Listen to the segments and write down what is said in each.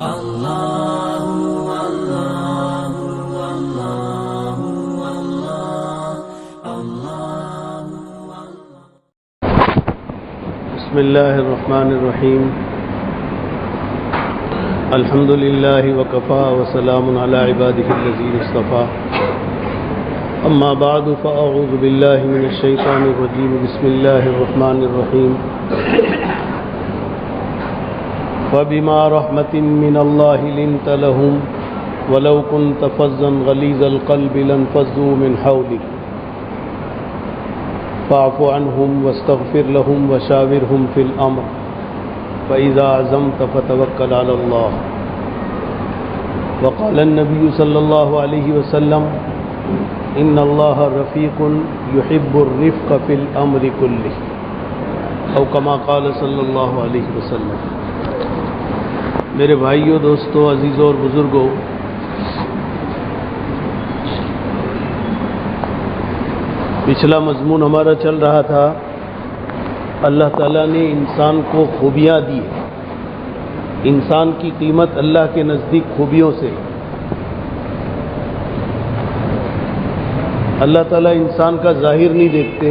بسم اللہ الرحمن الرحیم الحمد للہ وکفا وسلام علی عبادہ الذین اصطفیٰ اما بعد فاعوذ باللہ من الشیطان الرجیم بسم اللہ الرحمن الرحیم فبما رحمت من اللہ لنت لهم ولو كنت فظا غلیظ القلب لانفضوا من حولک فاعف عنهم واستغفر لهم وشاورهم في الأمر فإذا عزمت فتوكل على الله وقال النبي صلى الله عليه وسلم إن الله رفيق يحب الرفق في الأمر كله أو كما قال صلى الله عليه وسلم۔ میرے بھائیوں، دوستوں، عزیزوں اور بزرگوں، پچھلا مضمون ہمارا چل رہا تھا اللہ تعالیٰ نے انسان کو خوبیاں دی ہیں، انسان کی قیمت اللہ کے نزدیک خوبیوں سے۔ اللہ تعالیٰ انسان کا ظاہر نہیں دیکھتے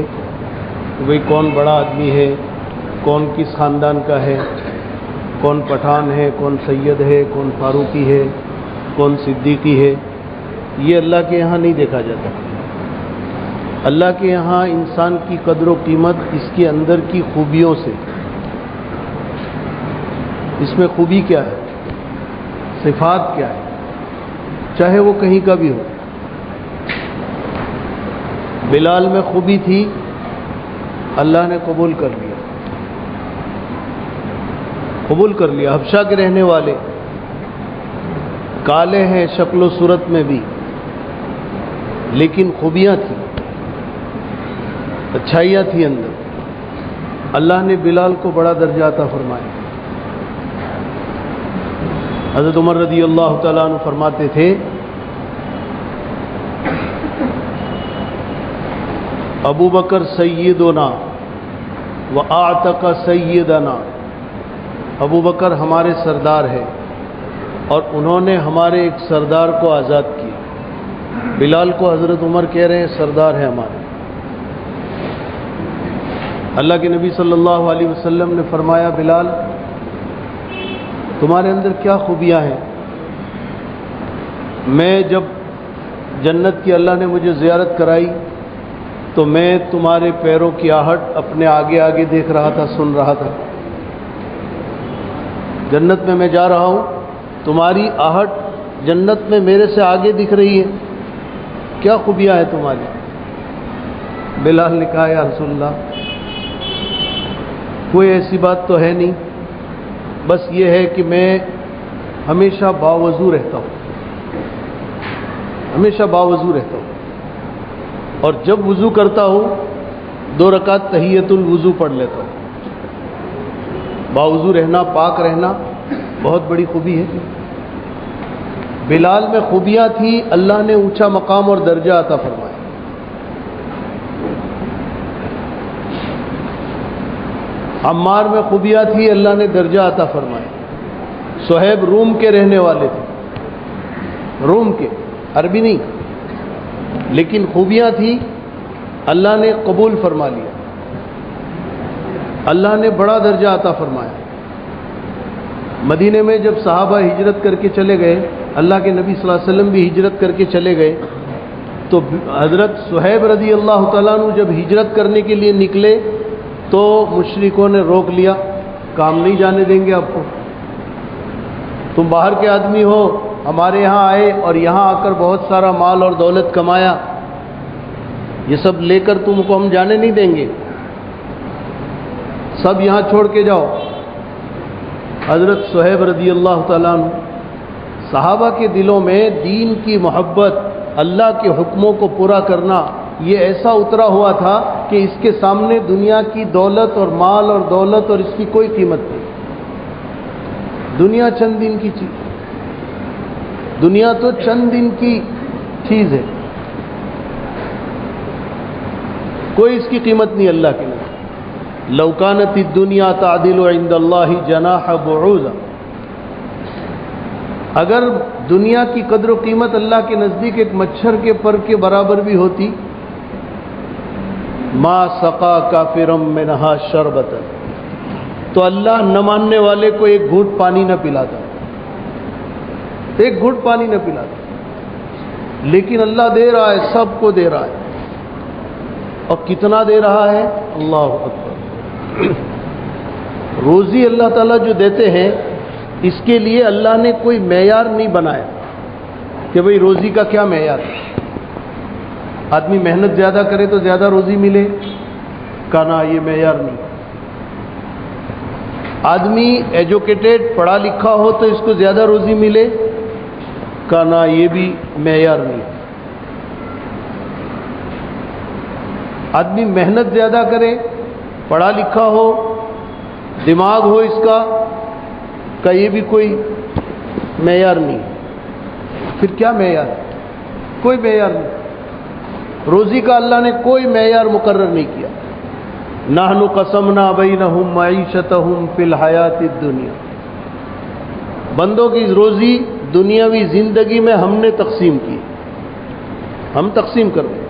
کہ بھئی کون بڑا آدمی ہے، کون کس خاندان کا ہے، کون پٹھان ہے، کون سید ہے، کون فاروقی ہے، کون صدیقی ہے، یہ اللہ کے یہاں نہیں دیکھا جاتا۔ اللہ کے یہاں انسان کی قدر و قیمت اس کے اندر کی خوبیوں سے۔ اس میں خوبی کیا ہے، صفات کیا ہے، چاہے وہ کہیں کا بھی ہو۔ بلال میں خوبی تھی، اللہ نے قبول کر لیا، حبشہ کے رہنے والے، کالے ہیں شکل و صورت میں بھی، لیکن خوبیاں تھیں، اچھائیاں تھی اندر۔ اللہ نے بلال کو بڑا درجہ عطا فرمایا۔ حضرت عمر رضی اللہ تعالیٰ عنہ فرماتے تھے ابو بکر سیدنا وَأَعْتَقَ سیدنا، ابو بکر ہمارے سردار ہے اور انہوں نے ہمارے ایک سردار کو آزاد کیا۔ بلال کو حضرت عمر کہہ رہے ہیں سردار ہے ہمارے۔ اللہ کے نبی صلی اللہ علیہ وسلم نے فرمایا بلال تمہارے اندر کیا خوبیاں ہیں؟ میں جب جنت کی اللہ نے مجھے زیارت کرائی تو میں تمہارے پیروں کی آہٹ اپنے آگے آگے دیکھ رہا تھا، سن رہا تھا۔ جنت میں جا رہا ہوں، تمہاری آہٹ جنت میں میرے سے آگے دکھ رہی ہے، کیا خوبیاں ہیں تمہاری؟ بلال نے کہا یا رسول اللہ کوئی ایسی بات تو ہے نہیں، بس یہ ہے کہ میں ہمیشہ باوضو رہتا ہوں، اور جب وضو کرتا ہوں 2 رکعت تحیۃ الوضو پڑھ لیتا ہوں۔ باوضو رہنا، پاک رہنا بہت بڑی خوبی ہے۔ بلال میں خوبیاں تھی، اللہ نے اونچا مقام اور درجہ عطا فرمایا۔ عمار میں خوبیاں تھی، اللہ نے درجہ عطا فرمایا۔ صہیب روم کے رہنے والے تھے، روم کے، عربی نہیں، لیکن خوبیاں تھی، اللہ نے قبول فرما لیا، اللہ نے بڑا درجہ عطا فرمایا۔ مدینے میں جب صحابہ ہجرت کر کے چلے گئے، اللہ کے نبی صلی اللہ علیہ وسلم بھی ہجرت کر کے چلے گئے، تو حضرت صہیب رضی اللہ تعالیٰ عنہ جب ہجرت کرنے کے لیے نکلے تو مشرکوں نے روک لیا، کام نہیں جانے دیں گے آپ کو، تم باہر کے آدمی ہو، ہمارے یہاں آئے اور یہاں آ کر بہت سارا مال اور دولت کمایا، یہ سب لے کر تم کو ہم جانے نہیں دیں گے، سب یہاں چھوڑ کے جاؤ۔ حضرت صہیب رضی اللہ تعالیٰ عنہ، صحابہ کے دلوں میں دین کی محبت، اللہ کے حکموں کو پورا کرنا، یہ ایسا اترا ہوا تھا کہ اس کے سامنے دنیا کی دولت اور مال اور دولت اور اس کی کوئی قیمت نہیں۔ دنیا چند دن کی چیز، دنیا تو چند دن کی چیز ہے، کوئی اس کی قیمت نہیں اللہ کے نزدیک۔ لو كانت الدنيا تعدل عند الله جناح بعوضة اگر دنیا کی قدر و قیمت اللہ کے نزدیک ایک مچھر کے پر کے برابر بھی ہوتی، ما سقا کافرم منہا شربتا، تو اللہ نہ ماننے والے کو ایک گھونٹ پانی نہ پلاتا، ایک گھونٹ پانی نہ پلاتا، لیکن اللہ دے رہا ہے، سب کو دے رہا ہے، اور کتنا دے رہا ہے؟ اللہ اکبر۔ روزی اللہ تعالیٰ جو دیتے ہیں، اس کے لیے اللہ نے کوئی معیار نہیں بنایا کہ بھئی روزی کا کیا معیار ہے۔ آدمی محنت زیادہ کرے تو زیادہ روزی ملے، کہنا یہ معیار نہیں۔ آدمی ایجوکیٹڈ پڑھا لکھا ہو تو اس کو زیادہ روزی ملے، کہنا یہ بھی معیار نہیں۔ آدمی محنت زیادہ کرے، پڑھا لکھا ہو، دماغ ہو اس کا یہ بھی کوئی معیار نہیں۔ پھر کیا معیار ہے؟ کوئی معیار نہیں۔ روزی کا اللہ نے کوئی معیار مقرر نہیں کیا۔ نحن قسمنا بینہم معیشتہم فی الحیات الدنیا، بندوں کی روزی دنیاوی زندگی میں ہم نے تقسیم کی، ہم تقسیم کر دیں۔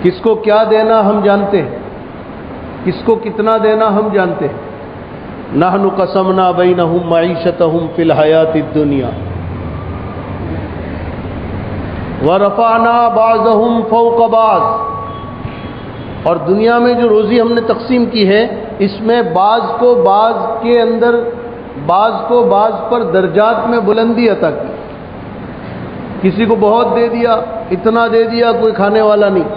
کس کو کیا دینا ہم جانتے ہیں، کس کو کتنا دینا ہم جانتے ہیں۔ نحن قسمنا بینہم معیشتہم فی الحیات الدنیا ورفعنا بعضہم فوق بعض، اور دنیا میں جو روزی ہم نے تقسیم کی ہے، اس میں بعض کو بعض کے اندر، بعض کو بعض پر درجات میں بلندی عطا کی۔ کسی کو بہت دے دیا، اتنا دے دیا، کوئی کھانے والا نہیں،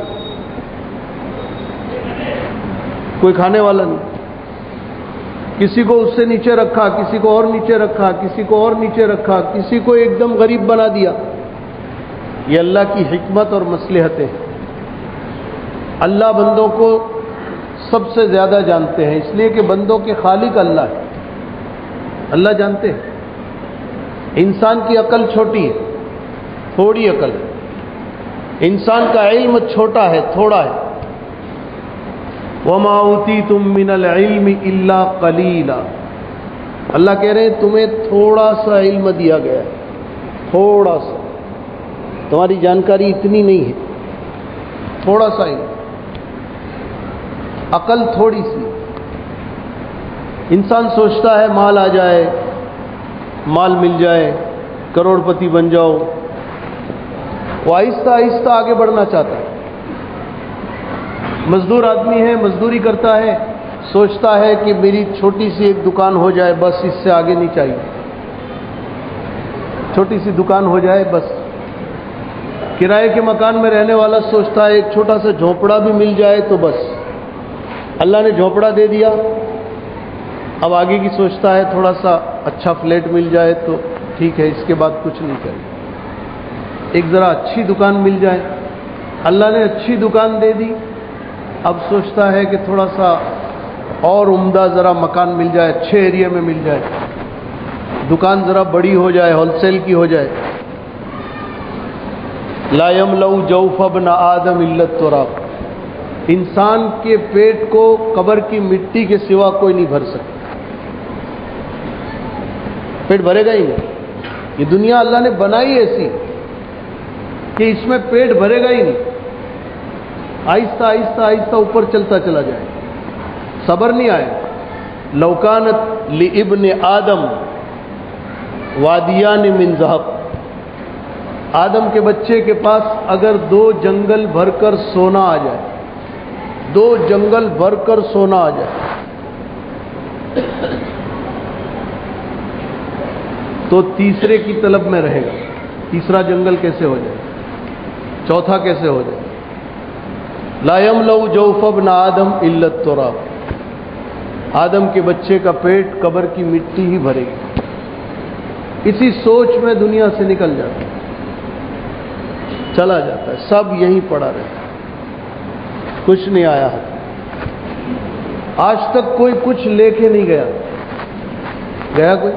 کوئی کھانے والا نہیں۔ کسی کو اس سے نیچے رکھا، کسی کو اور نیچے رکھا، کسی کو اور نیچے رکھا، کسی کو ایک دم غریب بنا دیا۔ یہ اللہ کی حکمت اور مصلحتیں ہیں۔ اللہ بندوں کو سب سے زیادہ جانتے ہیں، اس لیے کہ بندوں کے خالق اللہ ہے، اللہ جانتے ہیں۔ انسان کی عقل چھوٹی ہے، تھوڑی عقل ہے، انسان کا علم چھوٹا ہے، تھوڑا ہے۔ وَمَا أُوتِيتُم مِّنَ الْعِلْمِ إِلَّا قَلِيلًا، اللہ کہہ رہے ہیں تمہیں تھوڑا سا علم دیا گیا ہے، تھوڑا سا، تمہاری جانکاری اتنی نہیں ہے، تھوڑا سا علم، عقل تھوڑی سی۔ انسان سوچتا ہے مال آ جائے، مال مل جائے، کروڑ پتی بن جاؤ، وہ آہستہ آہستہ آگے بڑھنا چاہتا ہے۔ مزدور آدمی ہے، مزدوری کرتا ہے، سوچتا ہے کہ میری چھوٹی سی ایک دکان ہو جائے، بس اس سے آگے نہیں چاہیے، چھوٹی سی دکان ہو جائے بس۔ کرائے کے مکان میں رہنے والا سوچتا ہے ایک چھوٹا سا جھونپڑا بھی مل جائے تو بس۔ اللہ نے جھونپڑا دے دیا، اب آگے کی سوچتا ہے تھوڑا سا اچھا فلیٹ مل جائے تو ٹھیک ہے، اس کے بعد کچھ نہیں چاہیے، ایک ذرا اچھی دکان مل جائے۔ اللہ نے اچھی دکان دے دی، اب سوچتا ہے کہ تھوڑا سا اور عمدہ ذرا مکان مل جائے، اچھے ایریا میں مل جائے، دکان ذرا بڑی ہو جائے، ہول سیل کی ہو جائے۔ لا یملأ جوف ابن آدم الا التراب، انسان کے پیٹ کو قبر کی مٹی کے سوا کوئی نہیں بھر سکتا، پیٹ بھرے گا ہی نہیں۔ یہ دنیا اللہ نے بنائی ایسی کہ اس میں پیٹ بھرے گا ہی نہیں، آہستہ آہستہ آہستہ اوپر چلتا چلا جائے، صبر نہیں آئے۔ لو کانت لابن آدم وادیان من ذہب، آدم کے بچے کے پاس اگر 2 جنگل بھر کر سونا آ جائے، 2 جنگل بھر کر سونا آ جائے، تو تیسرے کی طلب میں رہے گا، تیسرا جنگل کیسے ہو جائے، چوتھا کیسے ہو جائے۔ لا یملأ جوف ابن آدم الا التراب، آدم کے بچے کا پیٹ قبر کی مٹی ہی بھرے گی۔ اسی سوچ میں دنیا سے نکل جاتا ہے، چلا جاتا ہے، سب یہیں پڑا رہتا ہے، کچھ نہیں آیا ہے۔ آج تک کوئی کچھ لے کے نہیں گیا، گیا کوئی؟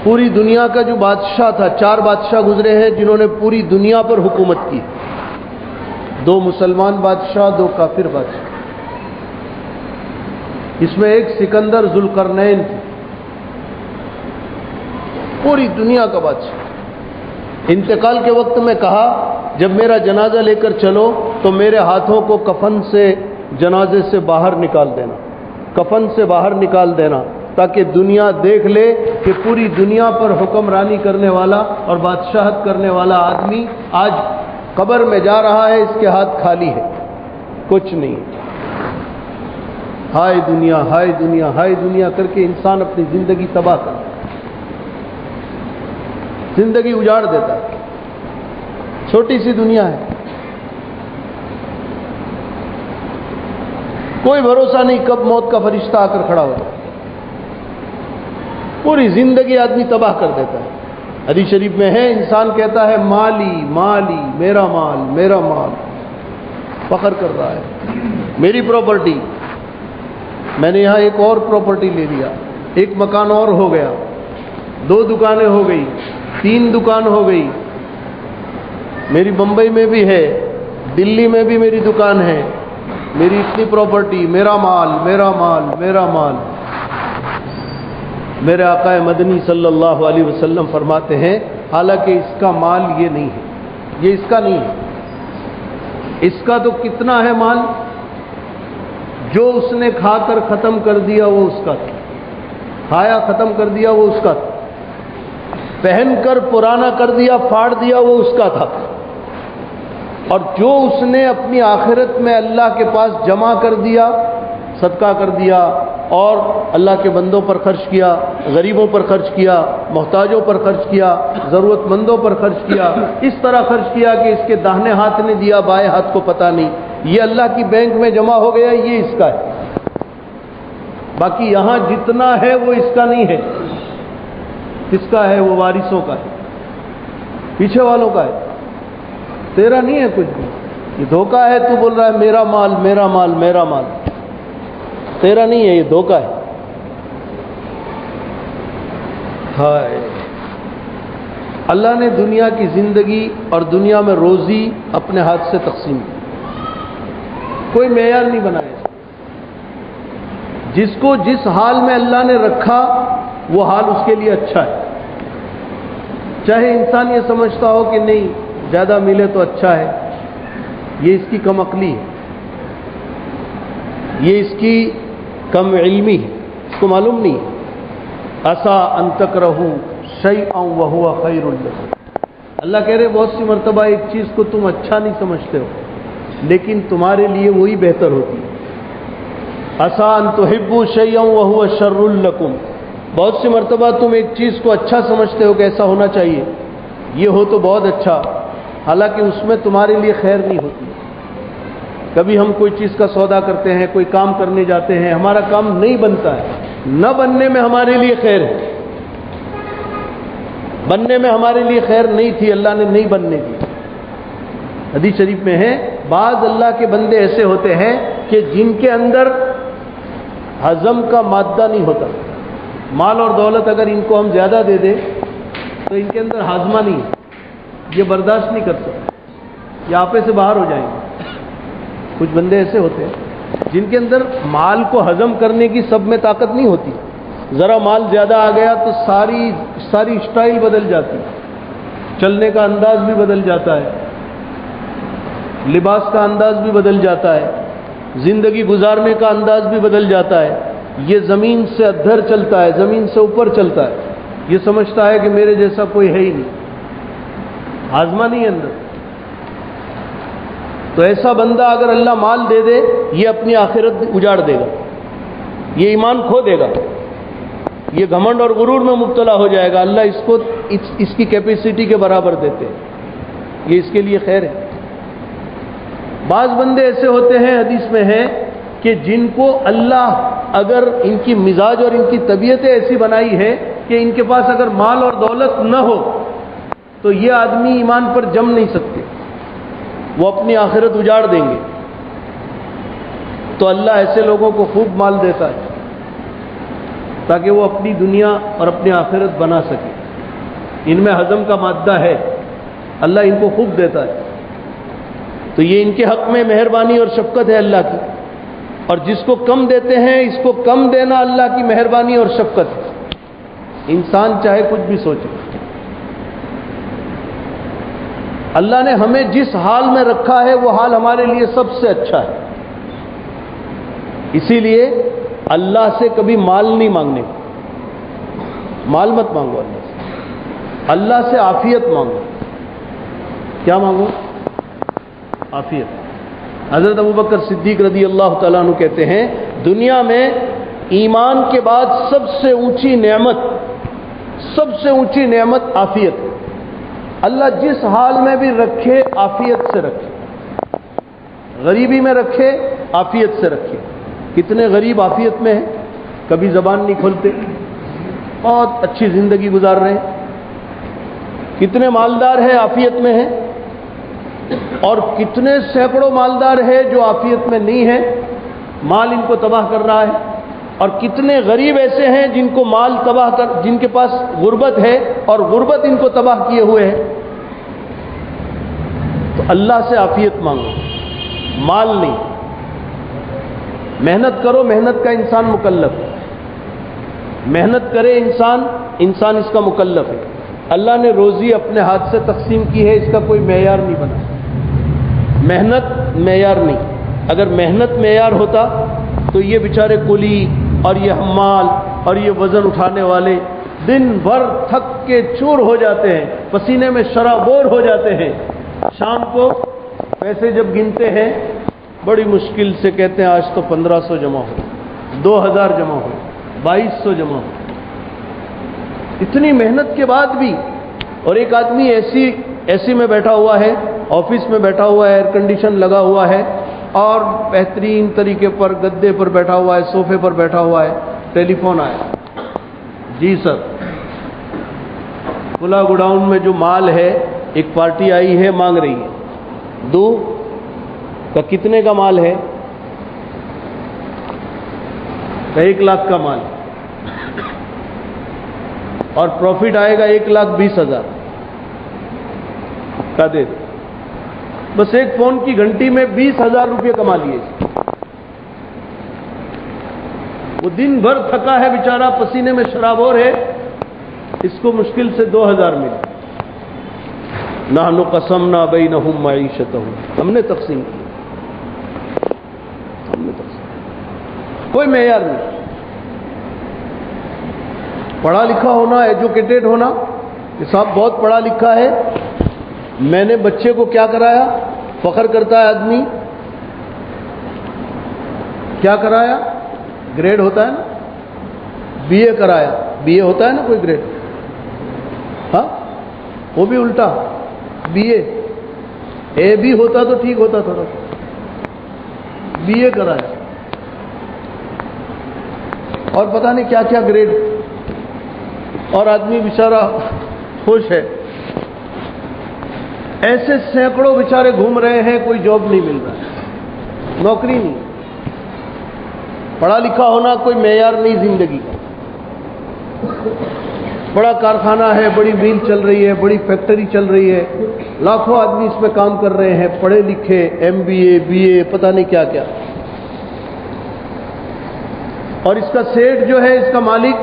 پوری دنیا کا جو بادشاہ تھا، 4 بادشاہ گزرے ہیں جنہوں نے پوری دنیا پر حکومت کی، 2 مسلمان بادشاہ، 2 کافر بادشاہ۔ اس میں ایک سکندر ذوالقرنین تھے، پوری دنیا کا بادشاہ. انتقال کے وقت میں کہا جب میرا جنازہ لے کر چلو تو میرے ہاتھوں کو کفن سے جنازے سے باہر نکال دینا، کفن سے باہر نکال دینا، تاکہ دنیا دیکھ لے کہ پوری دنیا پر حکمرانی کرنے والا اور بادشاہت کرنے والا آدمی آج قبر میں جا رہا ہے، اس کے ہاتھ خالی ہے، کچھ نہیں. ہائے دنیا ہائے دنیا ہائے دنیا کر کے انسان اپنی زندگی تباہ کرتا ہے، زندگی اجاڑ دیتا ہے. چھوٹی سی دنیا ہے، کوئی بھروسہ نہیں کب موت کا فرشتہ آ کر کھڑا ہو جائے. پوری زندگی آدمی تباہ کر دیتا ہے. حدیث شریف میں ہے انسان کہتا ہے مالی مالی، میرا مال میرا مال، فخر کر رہا ہے میری پراپرٹی. میں نے یہاں ایک اور پراپرٹی لے لیا، ایک مکان اور ہو گیا، 2 دکانیں ہو گئی، 3 دکان ہو گئی، میری بمبئی میں بھی ہے، دلی میں بھی میری دکان ہے، میری اتنی پراپرٹی، میرا مال میرا مال میرا مال. میرے آقا مدنی صلی اللہ علیہ وسلم فرماتے ہیں حالانکہ اس کا مال یہ نہیں ہے، یہ اس کا نہیں ہے. اس کا تو کتنا ہے مال، جو اس نے کھا کر ختم کر دیا وہ اس کا تھا، کھایا ختم کر دیا وہ اس کا تھا، پہن کر پرانا کر دیا پھاڑ دیا وہ اس کا تھا، اور جو اس نے اپنی آخرت میں اللہ کے پاس جمع کر دیا، صدقہ کر دیا اور اللہ کے بندوں پر خرچ کیا، غریبوں پر خرچ کیا، محتاجوں پر خرچ کیا، ضرورت مندوں پر خرچ کیا، اس طرح خرچ کیا کہ اس کے داہنے ہاتھ نے دیا بائیں ہاتھ کو پتہ نہیں، یہ اللہ کی بینک میں جمع ہو گیا، یہ اس کا ہے. باقی یہاں جتنا ہے وہ اس کا نہیں ہے. کس کا ہے؟ وہ وارثوں کا ہے، پیچھے والوں کا ہے، تیرا نہیں ہے کچھ بھی. یہ دھوکہ ہے. تو بول رہا ہے میرا مال میرا مال میرا مال، تیرا نہیں ہے، یہ دھوکہ ہے. ہائے اللہ نے دنیا کی زندگی اور دنیا میں روزی اپنے ہاتھ سے تقسیم کی، کوئی معیار نہیں بنایا. جس کو جس حال میں اللہ نے رکھا وہ حال اس کے لیے اچھا ہے. چاہے انسان یہ سمجھتا ہو کہ نہیں زیادہ ملے تو اچھا ہے، یہ اس کی کم عقلی ہے، یہ اس کی کم علمی ہے، اس کو معلوم نہیں. عسیٰ ان تکرہوا شیئا وہو خیر لکم. اللہ کہہ رہے بہت سی مرتبہ ایک چیز کو تم اچھا نہیں سمجھتے ہو لیکن تمہارے لیے وہی بہتر ہوتی ہے. عسیٰ ان تحبوا شیئا وہو شر لکم. بہت سی مرتبہ تم ایک چیز کو اچھا سمجھتے ہو کہ ایسا ہونا چاہیے، یہ ہو تو بہت اچھا، حالانکہ اس میں تمہارے لیے خیر نہیں ہوتی. کبھی ہم کوئی چیز کا سودا کرتے ہیں، کوئی کام کرنے جاتے ہیں، ہمارا کام نہیں بنتا ہے، نہ بننے میں ہمارے لیے خیر ہے، بننے میں ہمارے لیے خیر نہیں تھی، اللہ نے نہیں بننے دی. حدیث شریف میں ہے بعض اللہ کے بندے ایسے ہوتے ہیں کہ جن کے اندر ہضم کا مادہ نہیں ہوتا. مال اور دولت اگر ان کو ہم زیادہ دے دیں تو ان کے اندر ہاضمہ نہیں ہے، یہ برداشت نہیں کر سکتے، یہ آپے سے باہر ہو جائیں گے. کچھ بندے ایسے ہوتے ہیں جن کے اندر مال کو ہضم کرنے کی سب میں طاقت نہیں ہوتی. ذرا مال زیادہ آ گیا تو ساری اسٹائل بدل جاتی، چلنے کا انداز بھی بدل جاتا ہے، لباس کا انداز بھی بدل جاتا ہے، زندگی گزارنے کا انداز بھی بدل جاتا ہے. یہ زمین سے ادھر چلتا ہے، زمین سے اوپر چلتا ہے، یہ سمجھتا ہے کہ میرے جیسا کوئی ہے ہی نہیں، ہاضمہ نہیں اندر. تو ایسا بندہ اگر اللہ مال دے دے یہ اپنی آخرت اجاڑ دے گا، یہ ایمان کھو دے گا، یہ گھمنڈ اور غرور میں مبتلا ہو جائے گا. اللہ اس کو اس کی کیپیسٹی کے برابر دیتے ہیں، یہ اس کے لیے خیر ہے. بعض بندے ایسے ہوتے ہیں حدیث میں ہے کہ جن کو اللہ اگر ان کی مزاج اور ان کی طبیعتیں ایسی بنائی ہے کہ ان کے پاس اگر مال اور دولت نہ ہو تو یہ آدمی ایمان پر جم نہیں سکتے، وہ اپنی آخرت اجاڑ دیں گے. تو اللہ ایسے لوگوں کو خوب مال دیتا ہے تاکہ وہ اپنی دنیا اور اپنی آخرت بنا سکے. ان میں ہضم کا مادہ ہے، اللہ ان کو خوب دیتا ہے. تو یہ ان کے حق میں مہربانی اور شفقت ہے اللہ کی، اور جس کو کم دیتے ہیں اس کو کم دینا اللہ کی مہربانی اور شفقت ہے. انسان چاہے کچھ بھی سوچے، اللہ نے ہمیں جس حال میں رکھا ہے وہ حال ہمارے لیے سب سے اچھا ہے. اسی لیے اللہ سے کبھی مال نہیں مانگنے، مال مت مانگو اللہ سے، اللہ سے عافیت مانگو. کیا مانگو؟ عافیت. حضرت ابوبکر صدیق رضی اللہ تعالیٰ عنہ کہتے ہیں دنیا میں ایمان کے بعد سب سے اونچی نعمت عافیت ہے. اللہ جس حال میں بھی رکھے عافیت سے رکھے، غریبی میں رکھے عافیت سے رکھے. کتنے غریب عافیت میں ہیں، کبھی زبان نہیں کھولتے، بہت اچھی زندگی گزار رہے ہیں. کتنے مالدار ہیں عافیت میں ہیں، اور کتنے سینکڑوں مالدار ہیں جو عافیت میں نہیں ہیں، مال ان کو تباہ کر رہا ہے. اور کتنے غریب ایسے ہیں جن کو مال جن کے پاس غربت ہے اور غربت ان کو تباہ کیے ہوئے ہے. تو اللہ سے عافیت مانگو، مال نہیں. محنت کرو، محنت کا انسان مکلف ہے. محنت کرے انسان اس کا مکلف ہے. اللہ نے روزی اپنے ہاتھ سے تقسیم کی ہے، اس کا کوئی معیار نہیں بنا. محنت معیار نہیں. اگر محنت معیار ہوتا تو یہ بیچارے کولی اور یہ حمال اور یہ وزن اٹھانے والے دن بھر تھک کے چور ہو جاتے ہیں، پسینے میں شرابور ہو جاتے ہیں. شام کو پیسے جب گنتے ہیں بڑی مشکل سے کہتے ہیں آج تو 1500 جمع ہو، 2000 جمع ہو، 2200 جمع ہو. اتنی محنت کے بعد بھی. اور ایک آدمی ایسی میں بیٹھا ہوا ہے، آفس میں بیٹھا ہوا ہے، ایئر کنڈیشن لگا ہوا ہے اور بہترین طریقے پر گدے پر بیٹھا ہوا ہے، صوفے پر بیٹھا ہوا ہے. ٹیلی فون آیا، جی سر کھلا گوڈاؤن میں جو مال ہے ایک پارٹی آئی ہے مانگ رہی ہے، دو کا کتنے کا مال ہے؟ 1 لاکھ کا مال، اور پروفٹ آئے گا 1,20,000 کا. دے دو. بس ایک فون کی گھنٹی میں 20,000 روپے کما لیے. وہ دن بھر تھکا ہے بیچارہ، پسینے میں شرابور ہے، اس کو مشکل سے 2,000 ملے. نحن قسمنا بینہم معیشتہم، ہم نے تقسیم کی، کوئی معیار نہیں. پڑھا لکھا ہونا، ایجوکیٹڈ ہونا، کہ صاحب بہت پڑھا لکھا ہے، میں نے بچے کو کیا کرایا، فخر کرتا ہے آدمی. کیا کرایا؟ گریڈ ہوتا ہے نا، بی اے کرایا، بی اے ہوتا ہے نا کوئی گریڈ. ہاں وہ بھی الٹا، بی اے بھی ہوتا تو ٹھیک ہوتا تھوڑا. بی اے کرایا اور پتہ نہیں کیا کیا گریڈ، اور آدمی بیچارہ خوش ہے. ایسے سینکڑوں بیچارے گھوم رہے ہیں، کوئی جاب نہیں مل رہا ہے، نوکری نہیں. پڑھا لکھا ہونا کوئی معیار نہیں زندگی کا. بڑا کارخانہ ہے، بڑی میل چل رہی ہے، بڑی فیکٹری چل رہی ہے، لاکھوں آدمی اس میں کام کر رہے ہیں، پڑھے لکھے، MBA BA پتہ نہیں کیا کیا. اور اس کا سیٹ جو ہے، اس کا مالک،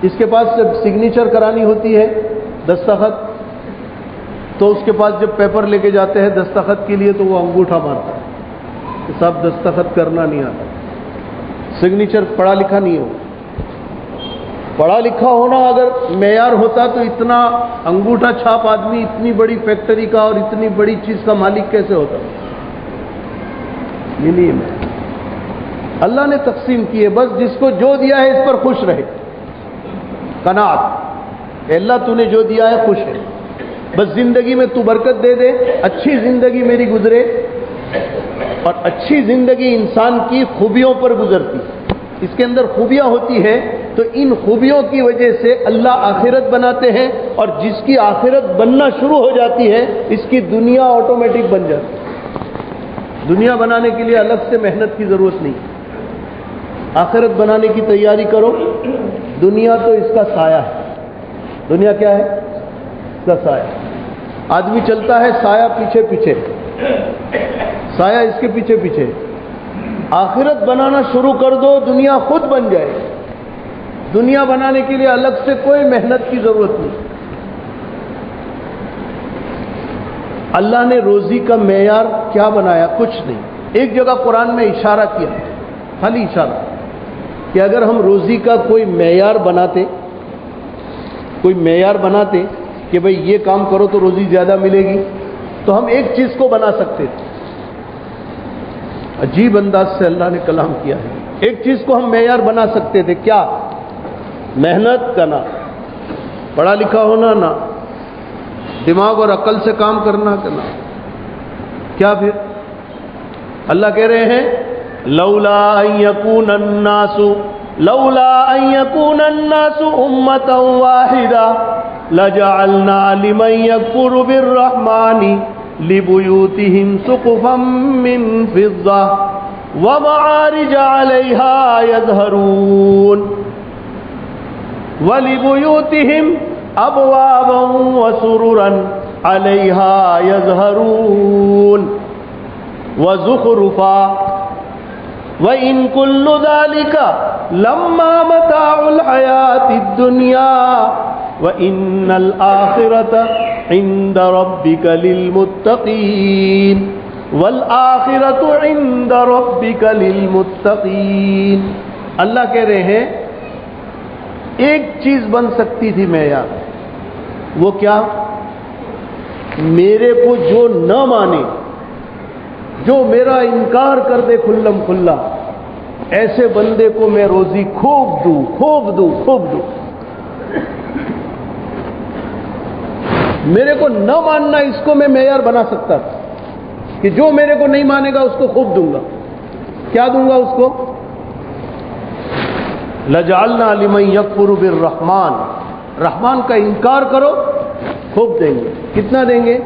اس کے پاس جب سگنیچر کرانی ہوتی ہے، دستخط، تو اس کے پاس جب پیپر لے کے جاتے ہیں دستخط کے لیے تو وہ انگوٹھا مارتا ہے کہ صاحب دستخط کرنا نہیں آتا، سگنیچر پڑھا لکھا نہیں ہو. پڑھا لکھا ہونا اگر معیار ہوتا تو اتنا انگوٹھا چھاپ آدمی اتنی بڑی فیکٹری کا اور اتنی بڑی چیز کا مالک کیسے ہوتا؟ یہ نہیں ہے. اللہ نے تقسیم کی ہے، بس جس کو جو دیا ہے اس پر خوش رہے. قناعت، اللہ تو نے جو دیا ہے خوش ہے، بس زندگی میں تو برکت دے دے، اچھی زندگی میری گزرے. اور اچھی زندگی انسان کی خوبیوں پر گزرتی، اس کے اندر خوبیاں ہوتی ہیں تو ان خوبیوں کی وجہ سے اللہ آخرت بناتے ہیں، اور جس کی آخرت بننا شروع ہو جاتی ہے اس کی دنیا آٹومیٹک بن جاتی ہے. دنیا بنانے کے لیے الگ سے محنت کی ضرورت نہیں. آخرت بنانے کی تیاری کرو. دنیا تو اس کا سایہ ہے. دنیا کیا ہے؟ اس کا سایہ. آدمی چلتا ہے سایہ پیچھے پیچھے، سایہ اس کے پیچھے پیچھے. آخرت بنانا شروع کر دو، دنیا خود بن جائے. دنیا بنانے کے لیے الگ سے کوئی محنت کی ضرورت نہیں. اللہ نے روزی کا معیار کیا بنایا؟ کچھ نہیں. ایک جگہ قرآن میں اشارہ کیا، خالی اشارہ، کہ اگر ہم روزی کا کوئی معیار بناتے کہ بھئی یہ کام کرو تو روزی زیادہ ملے گی، تو ہم ایک چیز کو بنا سکتے تھے. عجیب انداز سے اللہ نے کلام کیا ہے. ایک چیز کو ہم معیار بنا سکتے تھے، کیا؟ محنت کرنا، پڑھا لکھا ہونا نہ، دماغ اور عقل سے کام کرنا. کیا پھر؟ اللہ کہہ رہے ہیں لولا ان يكون الناس امة واحدة لجعلنا لمن يكفر بالرحمن لبيوتهم سقفا من فضة ومعارج عليها يظهرون ولبيوتهم ابوابا وسررا عليها يظهرون وزخرفا وَإِن كُلُّ ذَلِكَ لَمَّا مَتَاعُ الْحَيَاةِ الدُّنْيَا وَإِنَّ الْآخِرَةَ عِندَ رَبِّكَ لِلْمُتَّقِينَ وَالْآخِرَةُ عِندَ رَبِّكَ لِلْمُتَّقِينَ. اللہ کہہ رہے ہیں ایک چیز بن سکتی تھی معیار، وہ کیا؟ میرے کو جو نہ مانے، جو میرا انکار کر دے کھلم کھلا، ایسے بندے کو میں روزی خوب دوں. میرے کو نہ ماننا، اس کو میں معیار بنا سکتا تھا کہ جو میرے کو نہیں مانے گا اس کو خوب دوں گا. کیا دوں گا اس کو؟ لجعلنا لمن یکفر بالرحمن، رحمان کا انکار کرو خوب دیں گے. کتنا دیں گے؟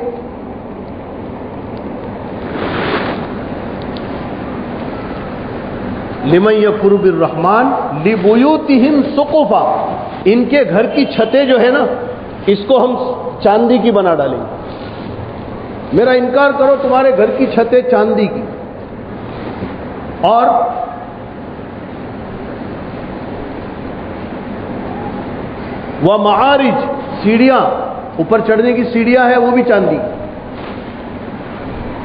لمن یکفر بالرحمن لبیوتہم سقفا، ان کے گھر کی چھتیں جو ہے نا، اس کو ہم چاندی کی بنا ڈالیں گے. میرا انکار کرو، تمہارے گھر کی چھتیں چاندی کی. اور ومعارج، سیڑھیاں، اوپر چڑھنے کی سیڑھیاں ہیں وہ بھی چاندی کی.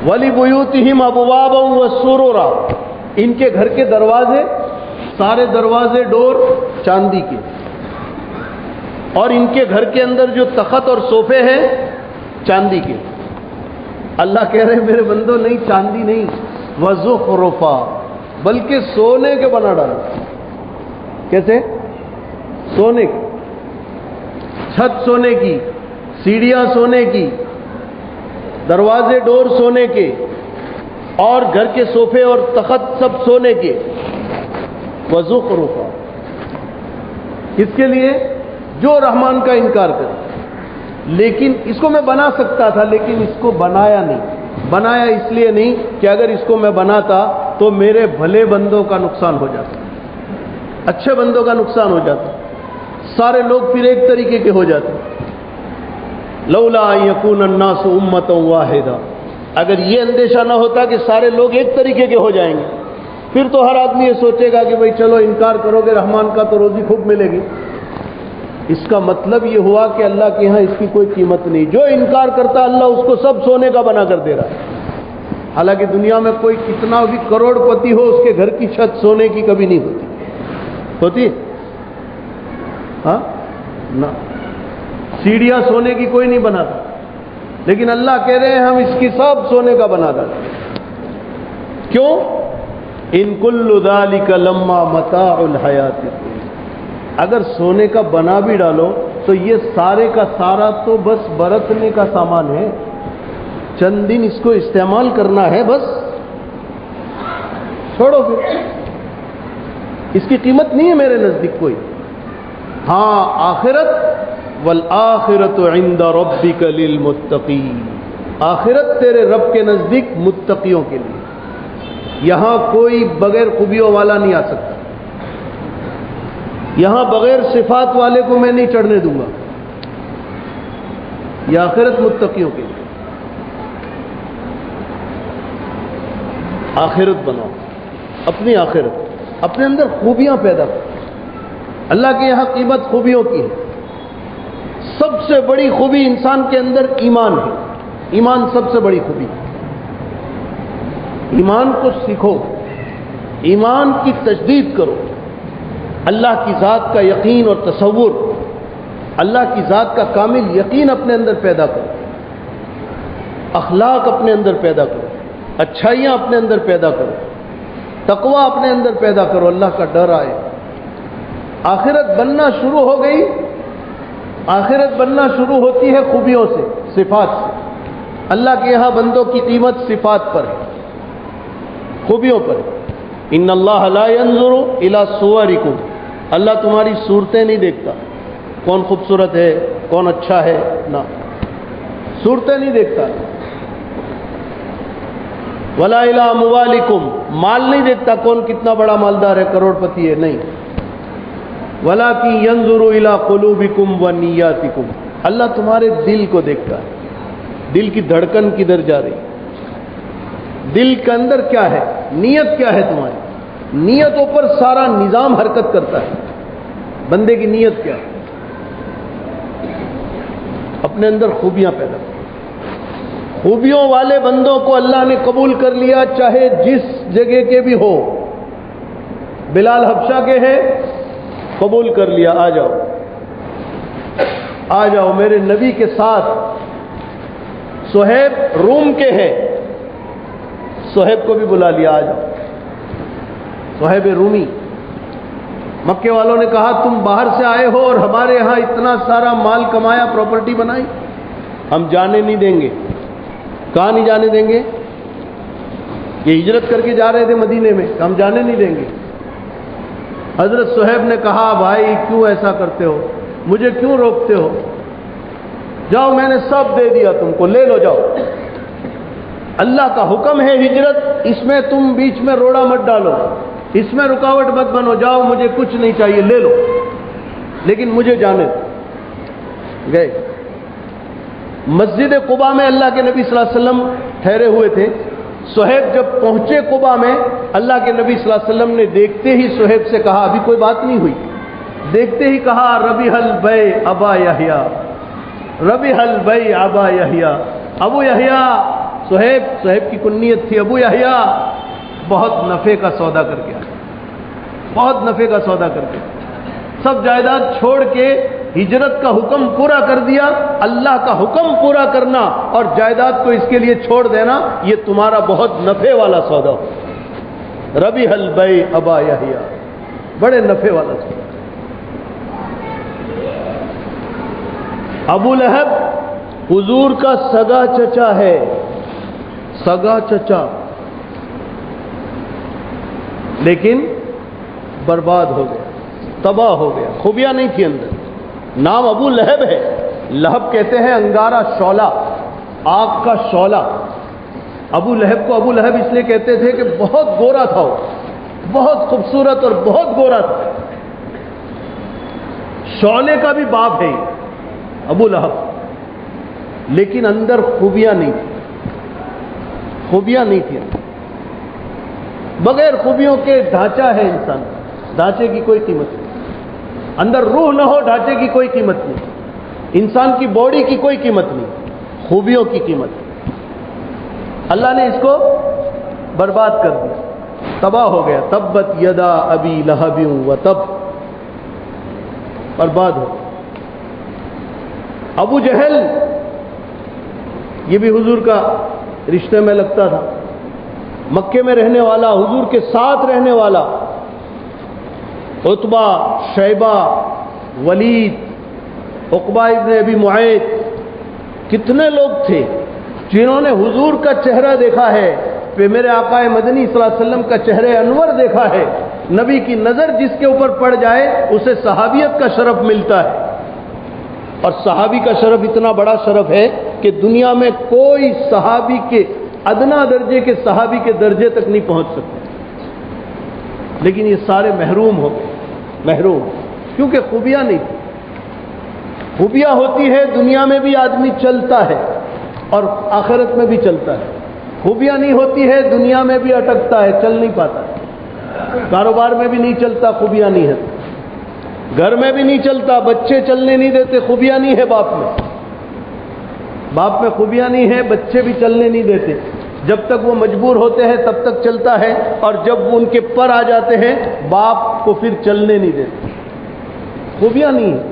ولبیوتہم ابوابا وسررا، ان کے گھر کے دروازے، سارے دروازے ڈور چاندی کے. اور ان کے گھر کے اندر جو تخت اور صوفے ہیں چاندی کے. اللہ کہہ رہے ہیں میرے بندو نہیں، چاندی نہیں، وزخرفا، بلکہ سونے کے بنا ڈالو. کیسے؟ سونے کی چھت، سونے کی سیڑھیاں، سونے کی دروازے ڈور سونے کے، اور گھر کے صوفے اور تخت سب سونے کے. وزخرفا، کس کے لیے؟ جو رحمان کا انکار کرے. لیکن اس کو میں بنا سکتا تھا، لیکن اس کو بنایا نہیں. بنایا اس لیے نہیں کہ اگر اس کو میں بناتا تو میرے بھلے بندوں کا نقصان ہو جاتا، اچھے بندوں کا نقصان ہو جاتا، سارے لوگ پھر ایک طریقے کے ہو جاتے. لولا ان یکون الناس امۃ واحدہ، اگر یہ اندیشہ نہ ہوتا کہ سارے لوگ ایک طریقے کے ہو جائیں گے، پھر تو ہر آدمی یہ سوچے گا کہ بھئی چلو انکار کرو گے رحمان کا تو روزی خوب ملے گی. اس کا مطلب یہ ہوا کہ اللہ کے ہاں اس کی کوئی قیمت نہیں. جو انکار کرتا اللہ اس کو سب سونے کا بنا کر دے رہا ہے. حالانکہ دنیا میں کوئی کتنا بھی کروڑ پتی ہو، اس کے گھر کی چھت سونے کی کبھی نہیں ہوتی. ہاں نہ، سیڑھیاں سونے کی کوئی نہیں بناتا. لیکن اللہ کہہ رہے ہیں ہم اس کی سب سونے کا بنا ڈالیں. کیوں؟ ان کل ذالک لما متاع الحیات الدنیا، اگر سونے کا بنا بھی ڈالو تو یہ سارے کا سارا تو بس برتنے کا سامان ہے، چند دن اس کو استعمال کرنا ہے بس، چھوڑو پھر. اس کی قیمت نہیں ہے میرے نزدیک کوئی. ہاں آخرت، والآخرت عند ربک للمتقین، آخرت تیرے رب کے نزدیک متقیوں کے لیے. یہاں کوئی بغیر خوبیوں والا نہیں آ سکتا، یہاں بغیر صفات والے کو میں نہیں چڑھنے دوں گا. یہ آخرت متقیوں کے لیے. آخرت بناؤ، اپنی آخرت، اپنے اندر خوبیاں پیدا کرو. اللہ کے یہاں قیمت خوبیوں کی ہے. سب سے بڑی خوبی انسان کے اندر ایمان ہے. ایمان سب سے بڑی خوبی ہے. ایمان کو سیکھو، ایمان کی تجدید کرو، اللہ کی ذات کا یقین اور تصور، اللہ کی ذات کا کامل یقین اپنے اندر پیدا کرو، اخلاق اپنے اندر پیدا کرو، اچھائیاں اپنے اندر پیدا کرو، تقوی اپنے اندر پیدا کرو، اللہ کا ڈر آئے. آخرت بننا شروع ہو گئی. آخرت بننا شروع ہوتی ہے خوبیوں سے، صفات سے. اللہ کے یہاں بندوں کی قیمت صفات پر ہے، خوبیوں پر. ان اللہ لا ينظر الى صورکم، اللہ تمہاری صورتیں نہیں دیکھتا، کون خوبصورت ہے، کون اچھا ہے، نہ، صورتیں نہیں دیکھتا. ولا الى اموالکم، مال نہیں دیکھتا، کون کتنا بڑا مالدار ہے، کروڑ پتی ہے، نہیں. ولکن ينظر الى قلوبکم ونیاتکم، اللہ تمہارے دل کو دیکھتا ہے. دل کی دھڑکن کدھر جا رہی، دل کے اندر کیا ہے، نیت کیا ہے تمہاری. نیتوں پر سارا نظام حرکت کرتا ہے. بندے کی نیت کیا ہے، اپنے اندر خوبیاں پیدا کرو. خوبیوں والے بندوں کو اللہ نے قبول کر لیا، چاہے جس جگہ کے بھی ہو. بلال حبشہ کے ہیں، قبول کر لیا، آ جاؤ آ جاؤ میرے نبی کے ساتھ. صہیب روم کے ہیں، صہیب کو بھی بلا لیا، آ جاؤ. صہیب رومی، مکے والوں نے کہا تم باہر سے آئے ہو اور ہمارے یہاں اتنا سارا مال کمایا، پراپرٹی بنائی، ہم جانے نہیں دیں گے. کہاں نہیں جانے دیں گے؟ یہ ہجرت کر کے جا رہے تھے مدینے میں، ہم جانے نہیں دیں گے. حضرت صہیب نے کہا بھائی کیوں ایسا کرتے ہو، مجھے کیوں روکتے ہو؟ جاؤ میں نے سب دے دیا تم کو، لے لو جاؤ. اللہ کا حکم ہے ہجرت، اس میں تم بیچ میں روڑا مت ڈالو، اس میں رکاوٹ مت بنو. جاؤ مجھے کچھ نہیں چاہیے، لے لو، لیکن مجھے جانے دو. گئے مسجد قباء میں، اللہ کے نبی صلی اللہ علیہ وسلم ٹھہرے ہوئے تھے. صہیب جب پہنچے قباء میں، اللہ کے نبی صلی اللہ علیہ وسلم نے دیکھتے ہی صہیب سے کہا، ابھی کوئی بات نہیں ہوئی، دیکھتے ہی کہا ربیح البیع ابا یحییٰ، ربیح البیع ابا یحییٰ. ابو یحییٰ، صہیب کی کنیت تھی ابو یحییٰ، بہت نفع کا سودا کر کے آئے، بہت نفع کا سودا کر کے. سب جائیداد چھوڑ کے ہجرت کا حکم پورا کر دیا. اللہ کا حکم پورا کرنا اور جائیداد کو اس کے لیے چھوڑ دینا، یہ تمہارا بہت نفع والا سودا ہو. ربیح البیع ابا یحییٰ، بڑے نفع والا سودا. ابو لہب حضور کا سگا چچا ہے، سگا چچا، لیکن برباد ہو گیا، تباہ ہو گیا. خوبیاں نہیں تھی اندر. نام ابو لہب ہے. لہب کہتے ہیں انگارہ، شعلہ، آگ کا شعلہ. ابو لہب کو ابو لہب اس لیے کہتے تھے کہ بہت گورا تھا، وہ بہت خوبصورت اور بہت گورا تھا. شعلے کا بھی باپ ہے ابو لہب، لیکن اندر خوبیاں نہیں تھی، خوبیاں نہیں تھی. بغیر خوبیوں کے ڈھانچہ ہے انسان، ڈھانچے کی کوئی قیمت نہیں. اندر روح نہ ہو، ڈھانچے کی کوئی قیمت نہیں. انسان کی باڈی کی کوئی قیمت نہیں، خوبیوں کی قیمت. اللہ نے اس کو برباد کر دیا، تباہ ہو گیا. تبت یدا ابی لہب وتب، برباد ہو. ابو جہل، یہ بھی حضور کا رشتے میں لگتا تھا، مکے میں رہنے والا، حضور کے ساتھ رہنے والا. عتبہ، شیبہ، ولید، عقبہ ابن ابی معیط، کتنے لوگ تھے جنہوں نے حضور کا چہرہ دیکھا ہے، پھر میرے آقا مدنی صلی اللہ علیہ وسلم کا چہرہ انور دیکھا ہے. نبی کی نظر جس کے اوپر پڑ جائے اسے صحابیت کا شرف ملتا ہے. اور صحابی کا شرف اتنا بڑا شرف ہے کہ دنیا میں کوئی صحابی کے ادنا درجے کے صحابی کے درجے تک نہیں پہنچ سکتے. لیکن یہ سارے محروم ہو گئے، محروم، کیونکہ خوبیاں نہیں تھی. خوبیاں ہوتی ہے دنیا میں بھی آدمی چلتا ہے اور آخرت میں بھی چلتا ہے. خوبیاں نہیں ہوتی ہے دنیا میں بھی اٹکتا ہے، چل نہیں پاتا ہے. کاروبار میں بھی نہیں چلتا، خوبیاں نہیں ہے. گھر میں بھی نہیں چلتا، بچے چلنے نہیں دیتے، خوبیاں نہیں ہے باپ میں، باپ میں خوبیاں نہیں ہے، بچے بھی چلنے نہیں دیتے۔ جب تک وہ مجبور ہوتے ہیں تب تک چلتا ہے، اور جب وہ ان کے پر آ جاتے ہیں باپ کو پھر چلنے نہیں دیتے۔ خوبیاں نہیں ہے،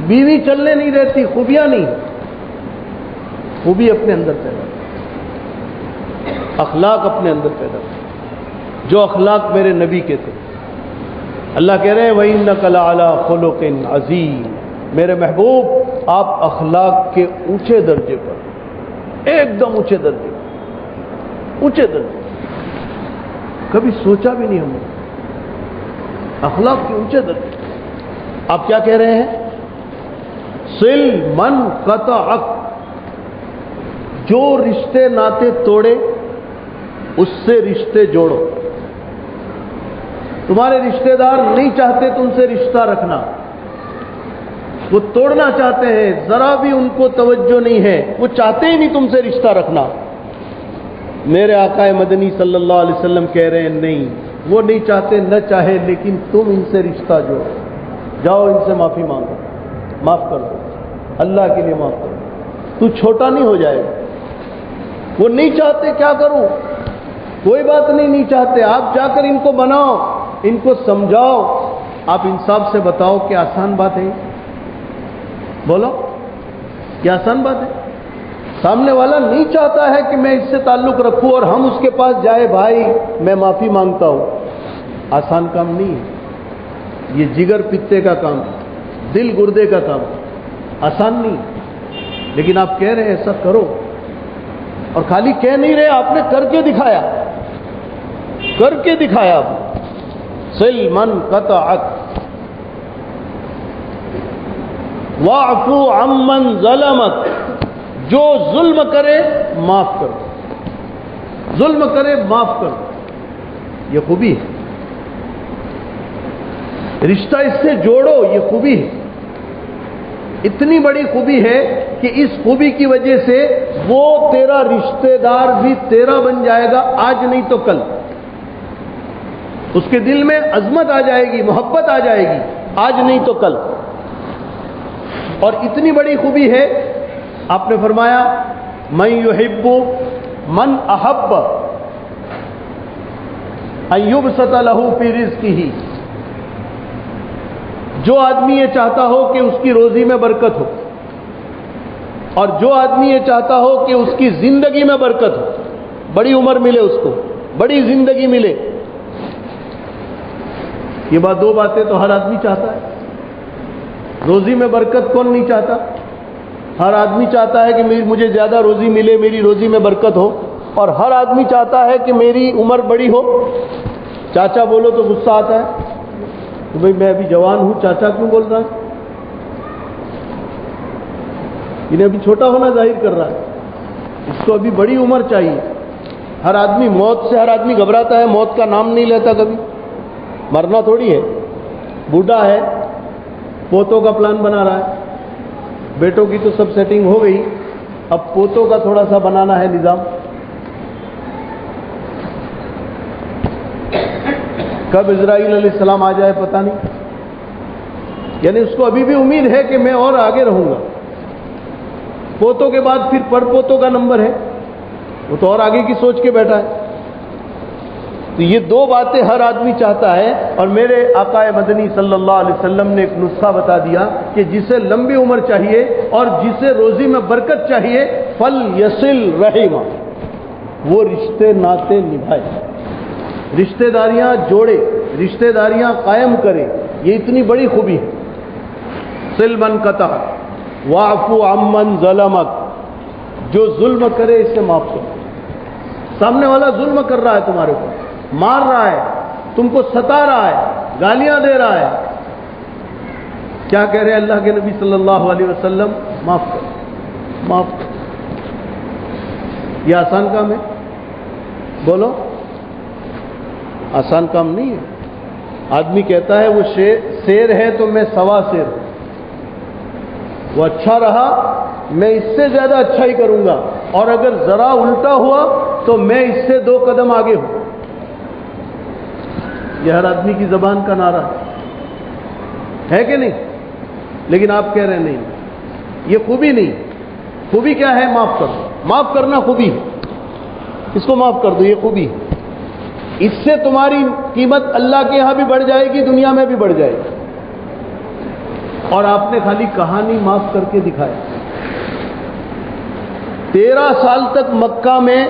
بیوی چلنے نہیں دیتی، خوبیاں نہیں، خوبی اپنے اندر پیدا، اخلاق اپنے اندر پیدا، جو اخلاق میرے نبی کے تھے۔ اللہ کہہ رہے ہیں وَإِنَّكَ لَعَلَىٰ خُلُقٍ عَظِيمٍ، میرے محبوب آپ اخلاق کے اونچے درجے پر، ایک دم اونچے درجے، اونچے درجے، کبھی سوچا بھی نہیں ہم نے، اخلاق کے اونچے درجے۔ آپ کیا کہہ رہے ہیں؟ صل من قطعک، جو رشتے ناتے توڑے اس سے رشتے جوڑو۔ تمہارے رشتہ دار نہیں چاہتے تم سے رشتہ رکھنا، وہ توڑنا چاہتے ہیں، ذرا بھی ان کو توجہ نہیں ہے، وہ چاہتے ہی نہیں تم سے رشتہ رکھنا۔ میرے آقا مدنی صلی اللہ علیہ وسلم کہہ رہے ہیں نہیں، وہ نہیں چاہتے، نہ چاہے، لیکن تم ان سے رشتہ جوڑو، جاؤ ان سے معافی مانگو، معاف کر دو، اللہ کے لیے معاف کر دو، تو چھوٹا نہیں ہو جائے گا۔ وہ نہیں چاہتے، کیا کروں؟ کوئی بات نہیں، نہیں چاہتے، آپ جا کر ان کو بناؤ، ان کو سمجھاؤ۔ آپ انصاف سے بتاؤ کہ آسان بات ہے؟ بولو، کیا آسان بات ہے؟ سامنے والا نہیں چاہتا ہے کہ میں اس سے تعلق رکھوں اور ہم اس کے پاس جائے، بھائی میں معافی مانگتا ہوں، آسان کام نہیں ہے، یہ جگر پتے کا کام، دل گردے کا کام، آسان نہیں۔ لیکن آپ کہہ رہے ہیں ایسا کرو، اور خالی کہہ نہیں رہے، آپ نے کر کے دکھایا، کر کے دکھایا آپ نے۔ صل من قطعک واعفو عمن ظلمک، جو ظلم کرے معاف کرو، ظلم کرے معاف کرو، یہ خوبی ہے۔ رشتہ اس سے جوڑو، یہ خوبی ہے، اتنی بڑی خوبی ہے کہ اس خوبی کی وجہ سے وہ تیرا رشتہ دار بھی تیرا بن جائے گا، آج نہیں تو کل۔ اس کے دل میں عظمت آ جائے گی، محبت آ جائے گی، آج نہیں تو کل۔ اور اتنی بڑی خوبی ہے، آپ نے فرمایا من یحب من احب ان یبسط له فی رزقہ، جو آدمی یہ چاہتا ہو کہ اس کی روزی میں برکت ہو، اور جو آدمی یہ چاہتا ہو کہ اس کی زندگی میں برکت ہو، بڑی عمر ملے اس کو، بڑی زندگی ملے، یہ دو باتیں تو ہر آدمی چاہتا ہے۔ روزی میں برکت کون نہیں چاہتا؟ ہر آدمی چاہتا ہے کہ مجھے زیادہ روزی ملے، میری روزی میں برکت ہو، اور ہر آدمی چاہتا ہے کہ میری عمر بڑی ہو۔ چاچا بولو تو غصہ آتا ہے کہ بھئی میں ابھی جوان ہوں، چاچا کیوں بول رہا ہے؟ انہیں ابھی چھوٹا ہونا ظاہر کر رہا ہے، اس کو ابھی بڑی عمر چاہیے۔ ہر آدمی موت سے، ہر آدمی گھبراتا ہے، موت کا نام نہیں لیتا کبھی، مرنا تھوڑی ہے۔ بوڑھا ہے، پوتوں کا پلان بنا رہا ہے، بیٹوں کی تو سب سیٹنگ ہو گئی، اب پوتوں کا تھوڑا سا بنانا ہے نظام۔ کب اسرائیل علیہ السلام آ جائے پتہ نہیں، یعنی اس کو ابھی بھی امید ہے کہ میں اور آگے رہوں گا۔ پوتوں کے بعد پھر پر پوتوں کا نمبر ہے، وہ تو اور آگے کی سوچ کے بیٹھا ہے۔ تو یہ دو باتیں ہر آدمی چاہتا ہے، اور میرے آقا مدنی صلی اللہ علیہ وسلم نے ایک نسخہ بتا دیا کہ جسے لمبی عمر چاہیے اور جسے روزی میں برکت چاہیے، فل یصل رحمہ، وہ رشتے ناتے نبھائے، رشتہ داریاں جوڑے، رشتہ داریاں قائم کرے، یہ اتنی بڑی خوبی ہے۔ صل من قطع واعفو عمن ظلمک، جو ظلم کرے اسے معاف کرو۔ سامنے والا ظلم کر رہا ہے تمہارے کو، مار رہا ہے، تم کو ستا رہا ہے، گالیاں دے رہا ہے، کیا کہہ رہے ہیں اللہ کے نبی صلی اللہ علیہ وسلم؟ معاف کرو، معاف کرو۔ یہ آسان کام ہے؟ بولو، آسان کام نہیں ہے۔ آدمی کہتا ہے وہ شیر ہے تو میں سوا شیر ہوں، وہ اچھا رہا میں اس سے زیادہ اچھا ہی کروں گا، اور اگر ذرا الٹا ہوا تو میں اس سے 2 قدم آگے ہوں۔ یہ ہر آدمی کی زبان کا نعرہ ہے، ہے کہ نہیں؟ لیکن آپ کہہ رہے ہیں نہیں، یہ خوبی نہیں. خوبی کیا ہے؟ معاف کر دو. معاف کرنا خوبی ہے. اس کو معاف کر دو، یہ خوبی ہے. اس سے تمہاری قیمت اللہ کے یہاں بھی بڑھ جائے گی، دنیا میں بھی بڑھ جائے گی. اور آپ نے خالی کہانی معاف کر کے دکھایا. 13 سال تک مکہ میں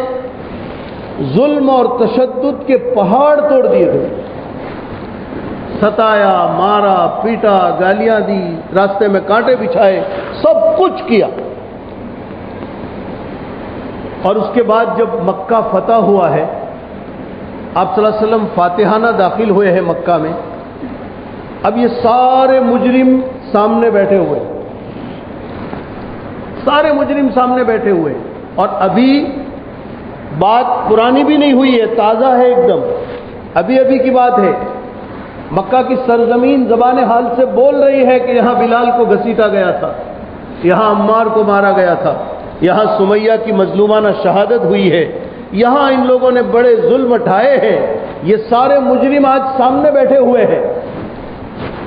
ظلم اور تشدد کے پہاڑ توڑ دیے تھے. ستایا، مارا، پیٹا، گالیاں دی، راستے میں کانٹے بچھائے، سب کچھ کیا. اور اس کے بعد جب مکہ فتح ہوا ہے، آپ صلی اللہ علیہ وسلم فاتحانہ داخل ہوئے ہیں مکہ میں. اب یہ سارے مجرم سامنے بیٹھے ہوئے، سارے مجرم سامنے بیٹھے ہوئے. اور ابھی بات پرانی بھی نہیں ہوئی ہے، تازہ ہے ایک دم، ابھی ابھی کی بات ہے. مکہ کی سرزمین زبان حال سے بول رہی ہے کہ یہاں بلال کو گھسیٹا گیا تھا، یہاں عمار کو مارا گیا تھا، یہاں سمیہ کی مظلومانہ شہادت ہوئی ہے، یہاں ان لوگوں نے بڑے ظلم اٹھائے ہیں. یہ سارے مجرم آج سامنے بیٹھے ہوئے ہیں،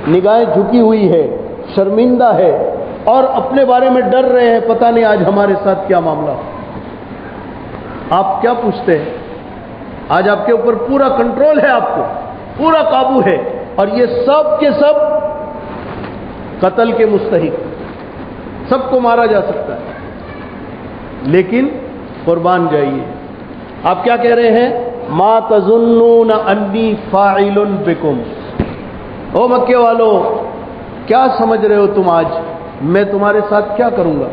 نگاہیں جھکی ہوئی ہے، شرمندہ ہے، اور اپنے بارے میں ڈر رہے ہیں، پتہ نہیں آج ہمارے ساتھ کیا معاملہ ہو. آپ کیا پوچھتے ہیں؟ آج آپ کے اوپر پورا کنٹرول ہے، آپ کو پورا قابو ہے، اور یہ سب کے سب قتل کے مستحق، سب کو مارا جا سکتا ہے. لیکن قربان جائیے. آپ کیا کہہ رہے ہیں؟ ما تظنون انی فاعل بکم. او مکے والو، کیا سمجھ رہے ہو تم آج میں تمہارے ساتھ کیا کروں گا؟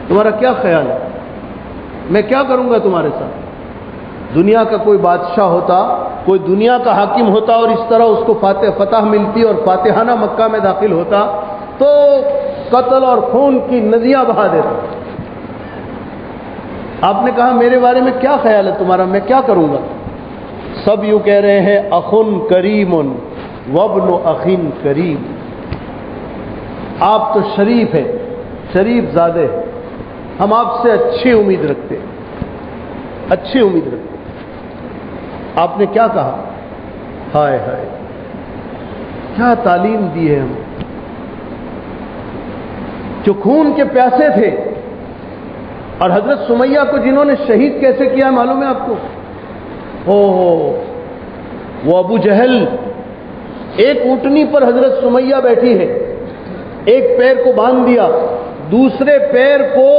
تمہارا کیا خیال ہے؟ میں کیا کروں گا تمہارے ساتھ؟ دنیا کا کوئی بادشاہ ہوتا، کوئی دنیا کا حاکم ہوتا، اور اس طرح اس کو فتح ملتی اور فاتحانہ مکہ میں داخل ہوتا، تو قتل اور خون کی ندیاں بہا دیتا. آپ نے کہا میرے بارے میں کیا خیال ہے تمہارا، میں کیا کروں گا؟ سب یوں کہہ رہے ہیں اخن کریم وابن اخین کریم. آپ تو شریف ہیں، شریف زادے ہیں، ہم آپ سے اچھی امید رکھتے ہیں، اچھی امید رکھتے ہیں. آپ نے کیا کہا؟ ہائے ہائے، کیا تعلیم دی ہے ہم. جو خون کے پیاسے تھے، اور حضرت سمیہ کو جنہوں نے شہید کیسے کیا معلوم ہے آپ کو؟ وہ ابو جہل، ایک اونٹنی پر حضرت سمیہ بیٹھی ہے، ایک پیر کو باندھ دیا، دوسرے پیر کو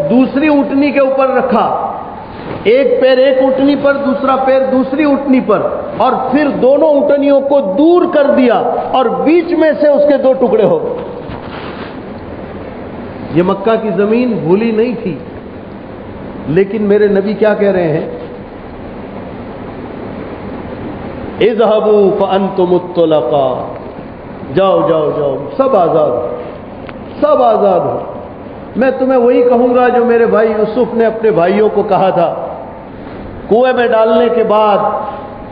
دوسری اونٹنی کے اوپر رکھا، ایک پیر ایک اونٹنی پر، دوسرا پیر دوسری اونٹنی پر، اور پھر دونوں اونٹنیوں کو دور کر دیا، اور بیچ میں سے اس کے 2 ٹکڑے ہو گئے. یہ مکہ کی زمین بھولی نہیں تھی. لیکن میرے نبی کیا کہہ رہے ہیں؟ اذهبوا فانتم الطلقاء. جاؤ جاؤ جاؤ، سب آزاد ہو، سب آزاد ہو. میں تمہیں وہی کہوں گا جو میرے بھائی یوسف نے اپنے بھائیوں کو کہا تھا. کنویں میں ڈالنے کے بعد،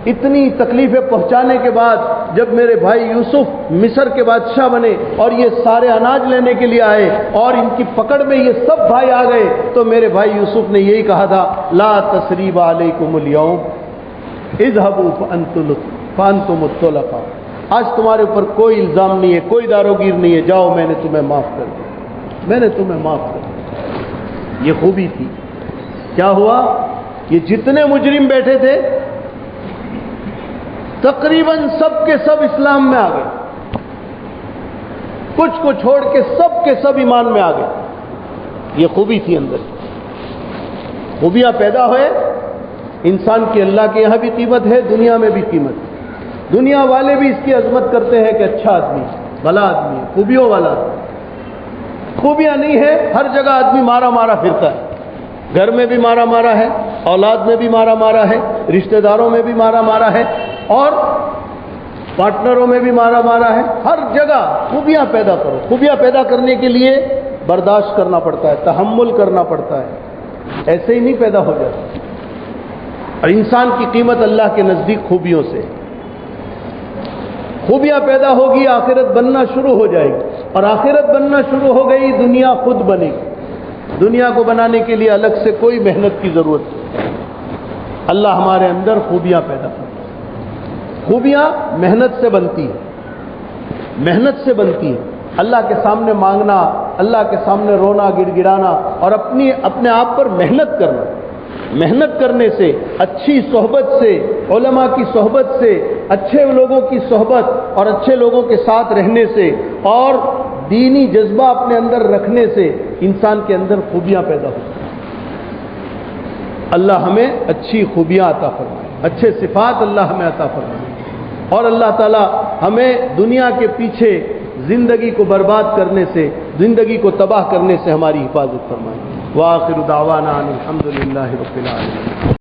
اتنی تکلیفیں پہنچانے کے بعد، جب میرے بھائی یوسف مصر کے بادشاہ بنے اور یہ سارے اناج لینے کے لیے آئے اور ان کی پکڑ میں یہ سب بھائی آ گئے، تو میرے بھائی یوسف نے یہی کہا تھا لا تثریب علیکم اليوم اذهبوا فانتم الطلقاء. آج تمہارے اوپر کوئی الزام نہیں ہے، کوئی داروگیر نہیں ہے، جاؤ میں نے تمہیں معاف کر دیا، میں نے تمہیں معاف کر دیا. یہ خوبی تھی. کیا ہوا؟ یہ جتنے مجرم بیٹھے تھے تقریباً سب کے سب اسلام میں آ گئے، کچھ کو چھوڑ کے سب ایمان میں آ گئے. یہ خوبی تھی اندر. خوبیاں پیدا ہوئے، انسان کی اللہ کے یہاں بھی قیمت ہے، دنیا میں بھی قیمت ہے. دنیا والے بھی اس کی عظمت کرتے ہیں کہ اچھا آدمی، بھلا آدمی، خوبیوں والا. خوبیاں نہیں ہے، ہر جگہ آدمی مارا مارا پھرتا ہے. گھر میں بھی مارا مارا ہے، اولاد میں بھی مارا مارا ہے، رشتہ داروں میں بھی مارا مارا ہے، اور پارٹنروں میں بھی مارا مارا ہے. ہر جگہ خوبیاں پیدا کرو. خوبیاں پیدا کرنے کے لیے برداشت کرنا پڑتا ہے، تحمل کرنا پڑتا ہے، ایسے ہی نہیں پیدا ہو جاتا. اور انسان کی قیمت اللہ کے نزدیک خوبیوں سے. خوبیاں پیدا ہوگی، آخرت بننا شروع ہو جائے گی، اور آخرت بننا شروع ہو گئی، دنیا خود بنے گی. دنیا کو بنانے کے لیے الگ سے کوئی محنت کی ضرورت نہیں. اللہ ہمارے اندر خوبیاں پیدا کرتا ہے. خوبیاں محنت سے بنتی ہیں. محنت سے بنتی ہے. اللہ کے سامنے مانگنا، اللہ کے سامنے رونا گڑ گڑانا اور اپنے آپ پر محنت کرنا. محنت کرنے سے، اچھی صحبت سے، علماء کی صحبت سے، اچھے لوگوں کی صحبت اور اچھے لوگوں کے ساتھ رہنے سے اور دینی جذبہ اپنے اندر رکھنے سے انسان کے اندر خوبیاں پیدا ہوتی ہیں. اللہ ہمیں اچھی خوبیاں عطا فرمائے، اچھے صفات اللہ ہمیں عطا فرمائے، اور اللہ تعالی ہمیں دنیا کے پیچھے زندگی کو برباد کرنے سے، زندگی کو تباہ کرنے سے ہماری حفاظت فرمائے. وآخر دعوانا ان الحمد للہ رب العالمین.